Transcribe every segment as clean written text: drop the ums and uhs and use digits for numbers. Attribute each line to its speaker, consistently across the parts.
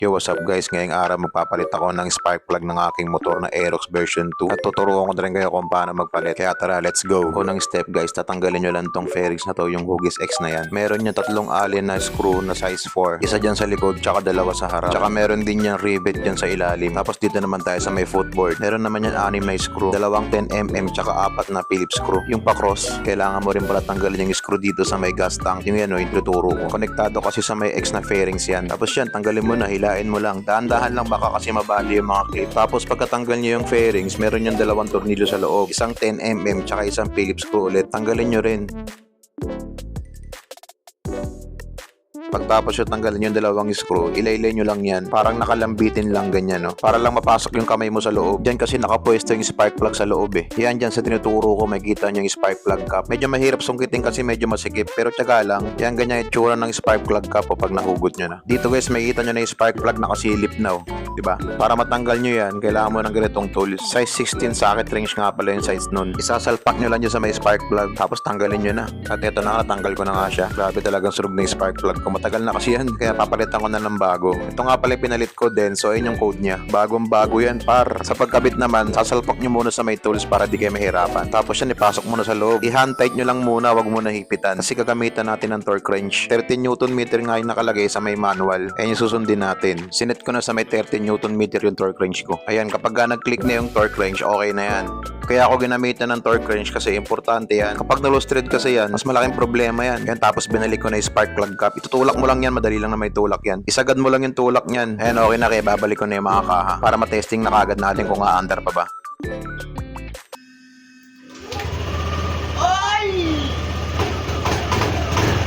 Speaker 1: Yo, what's up guys? Ngayong araw magpapalit ako ng spark plug ng aking motor na Aerox version 2 at tuturuan ko na rin kayo kung paano magpalit. Kaya tara, let's go! Unang step guys, tatanggalin nyo lang tong fairings na to, yung hugis X na yan. Meron yung tatlong allen na screw na size 4. Isa dyan sa likod, tsaka dalawa sa harap. Tsaka meron din yung rivet dyan sa ilalim. Tapos dito naman tayo sa may footboard. Meron naman yung 6 na screw. Dalawang 10mm tsaka 4 na Phillips screw. Yung pa-cross, kailangan mo rin pala tanggalin yung screw dito sa may gas tank. Yung yan o, yung tuturo ko. Konektado kasi sa may X na fairings yan. Tapos yan, tanggalin mo na, hilain mo lang. Dahan-dahan lang baka kasi mabali yung mga clip. Tapos pagkatanggal nyo yung fairings, meron yung dalawang tornilyo sa loob. Isang 10mm tsaka isang Phillips screw ulit. Tanggalin nyo rin. Pagtapos yung tanggalin yung dalawang screw, ilaylay nyo lang yan. Parang nakalambitin lang ganyan, no? Para lang mapasok yung kamay mo sa loob. Diyan kasi nakapwesto yung spark plug sa loob eh. Yan dyan sa tinuturo ko, makikita nyo yung spark plug cap. Medyo mahirap sungkitin kasi medyo masikip. Pero tiyaga lang, yan ganyan yung tsura ng spark plug cap pag nahugot nyo na. Dito guys, makikita nyo na yung spark plug nakasilip na, oh. Diba? Para matanggal nyo yan, kailangan mo ng ganitong tool. Size 16 socket wrench nga pala yung size nun. Isasalpak nyo lang dyan sa may spark plug, tapos tanggalin nyo na. At eto na nga, natanggal ko na nga siya. Grabe talagang surug na yung spark plug ko. Matagal na kasi yan, kaya papalitan ko na ng bago. Ito nga pala pinalit ko din, so ayun yung code niya. Bagong bago yan par. Sa pagkabit naman, sasalpak nyo muna sa may tools para di kayo mahirapan. Tapos yan, ipasok muna sa loob. I-hand tight nyo lang muna, wag muna hipitan. Kasi gagamitan natin ng torque wrench. 30 Newton meter nga yung nakalagay sa may manual. Ayan yung susundin natin. Sinet ko na sa may 30 Newton meter yung torque wrench ko. Ayan, kapag nag-click na yung torque wrench, okay na yan. Kaya ako ginamitan ng torque wrench kasi importante yan. Kapag na-loose thread kasi yan, mas malaking problema yan. Yan, tapos binalik ko na yung spark plug cap. Itutulak mo lang yan, madali lang na may tulak yan. Isagad mo lang yung tulak niyan. Ayan, okay na, kaya babalik ko na yung mga kaha para matesting na kagad natin kung aandar pa ba.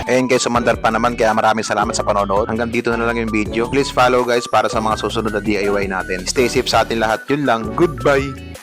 Speaker 1: Ayun guys, sumandar pa naman, kaya maraming salamat sa panonood. Hanggang dito na lang yung video. Please follow guys para sa mga susunod na DIY natin. Stay safe sa atin lahat. Yun lang. Goodbye!